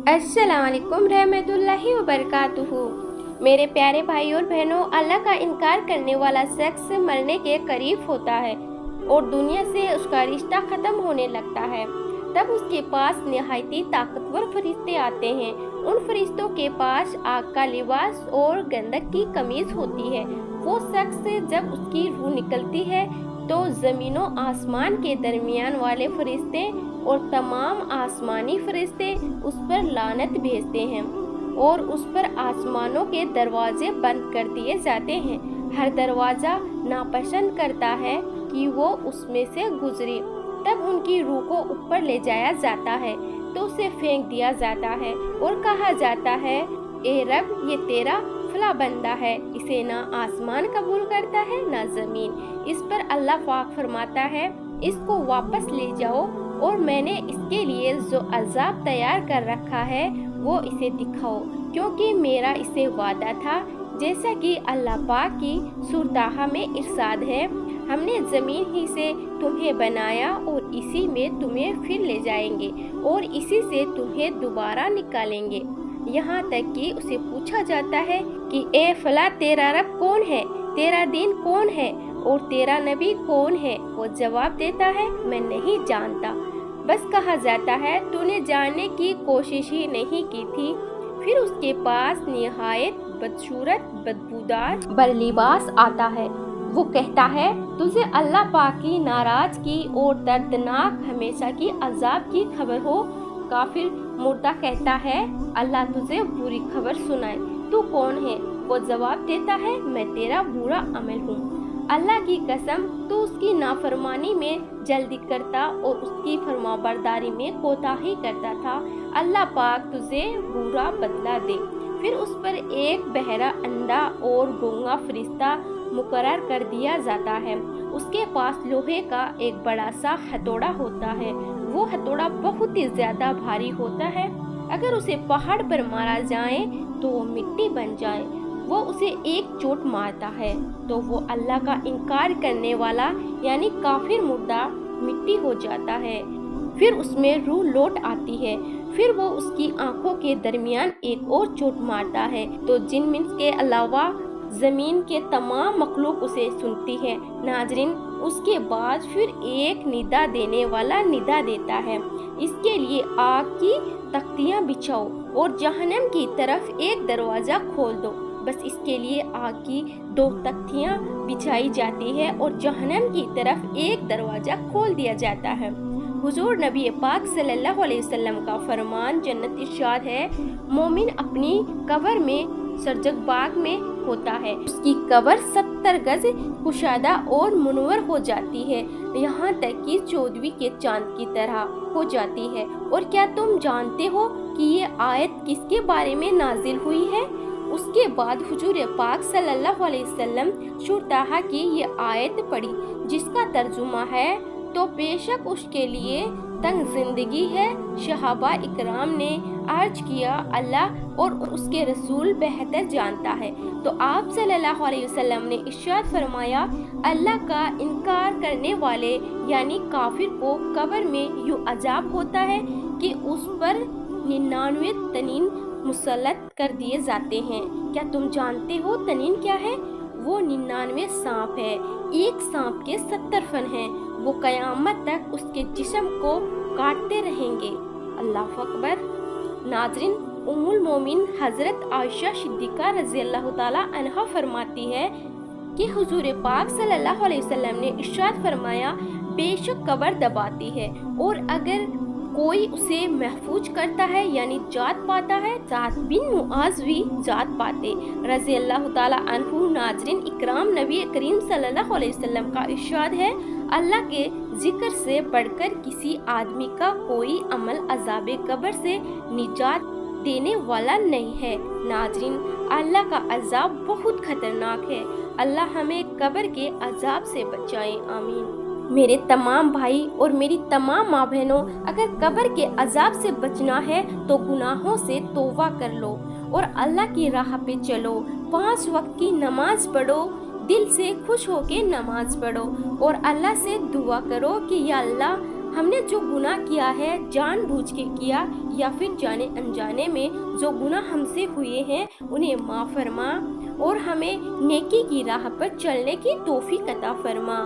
अस्सलाम वालेकुम रहमतुल्लाहि व बरकातुहू। मेरे प्यारे भाई और बहनों, अल्लाह का इनकार करने वाला शख्स मरने के करीब होता है और दुनिया से उसका रिश्ता ख़त्म होने लगता है। तब उसके पास निहायती ताकतवर फरिश्ते आते हैं। उन फरिश्तों के पास आग का लिबास और गंधक की कमीज होती है। वो शख्स जब उसकी रूह निकलती है तो ज़मीनों आसमान के दरमियान वाले फरिश्ते और तमाम आसमानी फरिश्ते उस पर लानत भेजते हैं और उस पर आसमानों के दरवाजे बंद कर दिए जाते हैं। हर दरवाज़ा नापसंद करता है कि वो उसमें से गुजरे। तब उनकी रूह को ऊपर ले जाया जाता है तो उसे फेंक दिया जाता है और कहा जाता है, ए रब, ये तेरा फला बंदा है, इसे ना आसमान कबूल करता है ना ज़मीन। इस पर अल्लाह पाक फरमाता है, इसको वापस ले जाओ और मैंने इसके लिए जो अजाब तैयार कर रखा है वो इसे दिखाओ, क्योंकि मेरा इसे वादा था। जैसा कि अल्लाह पाक की सूरह में इरशाद है, हमने ज़मीन ही से तुम्हें बनाया और इसी में तुम्हें फिर ले जाएंगे और इसी से तुम्हें दोबारा निकालेंगे। यहाँ तक कि उसे पूछा जाता है कि ए फला, तेरा रब कौन है, तेरा दीन कौन है और तेरा नबी कौन है? वो जवाब देता है, मैं नहीं जानता। बस कहा जाता है, तूने जानने की कोशिश ही नहीं की थी। फिर उसके पास निहायत बदसूरत बदबूदार बदलिबास आता है। वो कहता है, तुझे अल्लाह पाक की नाराजगी और दर्दनाक हमेशा की अजाब की खबर हो? काफिर मुर्दा कहता है, अल्लाह तुझे बुरी खबर सुनाए, तू कौन है? वो जवाब देता है, मैं तेरा बुरा अमल हूँ। अल्लाह की कसम, तू उसकी नाफरमानी में जल्दी करता और उसकी फरमाबरदारी में कोताही करता था। अल्लाह पाक तुझे बुरा बदला दे। फिर उस पर एक बहरा, अंधा और गूंगा फरिश्ता मुकर्रर कर दिया जाता है। उसके पास लोहे का एक बड़ा सा हथौड़ा होता है। वो हथौड़ा बहुत ही ज्यादा भारी होता है। अगर उसे पहाड़ पर मारा जाए तो वो मिट्टी बन जाए। वो उसे एक चोट मारता है तो वो अल्लाह का इनकार करने वाला यानी काफिर मुर्दा मिट्टी हो जाता है। फिर उसमें रूह लौट आती है। फिर वो उसकी आंखों के दरमियान एक और चोट मारता है तो जिन के अलावा जमीन के तमाम मखलूक उसे सुनती है। नाजरीन, उसके बाद फिर एक निदा देने वाला निदा देता है, इसके लिए आग की तख्तियां बिछाओ और जहन्नम की तरफ एक दरवाजा खोल दो। बस इसके लिए आग की 2 तख्तियां बिछाई जाती है और जहन्नम की तरफ एक दरवाजा खोल दिया जाता है। हुजूर नबी पाक सल्लल्लाहु अलैहि वसल्लम का फरमान जन्नत इरशाद है, मोमिन अपनी कब्र में सरजगबाग में होता है। उसकी कब्र 70 गज कुशादा और मुनव्वर हो जाती है, यहाँ तक कि 14वीं के चांद की तरह हो जाती है। और क्या तुम जानते हो कि ये आयत किसके बारे में नाजिल हुई है? उसके बाद हुजूर पाक सल्लल्लाहु अलैहि वसल्लम शुरताहा की ये आयत पढ़ी, जिसका तर्जुमा है, तो बेशक उसके लिए तंग जिंदगी है। शहाबा इकराम ने अर्ज किया, अल्लाह और उसके रसूल बेहतर जानता है। तो आप सल्लल्लाहु अलैहि वसल्लम ने इरशाद फरमाया, अल्लाह का इनकार करने वाले यानी काफिर को कब्र में यूं अजाब होता है कि उस पर 99 तनीन मुसल्लत कर दिए जाते हैं। क्या तुम जानते हो तनीन क्या है? वो 99 सांप है। एक सांप के 70 फन हैं। वो कयामत तक उसके जिस्म को काटते रहेंगे। अल्लाह अकबर। नाजरीन, उम्मुल मोमिन हजरत आयशा सिद्दीका रज़ी अल्लाह ताला अन्हा फरमाती है कि हुजूर पाक सल्लल्लाहु अलैहि वसल्लम ने इरशाद फरमाया, बेशक कब्र दबाती है और अगर कोई उसे महफूज करता है यानी जात पाता है, साद बिन मुआज भी जात पाते रज़ी अल्लाह ताला अन्हु। नाजरीन इकराम, नबी करीम सल्लल्लाहु अलैहि वसल्लम का इरशाद है, अल्लाह के जिक्र से बढ़कर किसी आदमी का कोई अमल अजाब कब्र से निजात देने वाला नहीं है। नाजरीन, अल्लाह का अजाब बहुत खतरनाक है। अल्लाह हमें कब्र के अजाब से बचाए, आमीन। मेरे तमाम भाई और मेरी तमाम माँ बहनों, अगर कब्र के अजाब से बचना है तो गुनाहों से तौबा कर लो और अल्लाह की राह पे चलो। 5 वक्त की नमाज पढ़ो, दिल से खुश होके नमाज पढ़ो और अल्लाह से दुआ करो कि या अल्लाह ہم نے جو گناہ کیا ہے جان بوجھ کے کیا یا پھر جانے انجانے میں جو گناہ ہم سے ہوئے ہیں انہیں معاف فرما اور ہمیں نیکی کی راہ پر چلنے کی توفیق عطا فرما،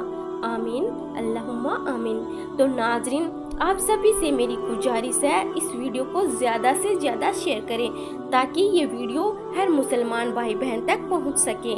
آمین اللہم آمین۔ تو ناظرین، آپ سبھی سے میری گزارش ہے اس ویڈیو کو زیادہ سے زیادہ شیئر کریں تاکہ یہ ویڈیو ہر مسلمان بھائی بہن تک پہنچ سکے۔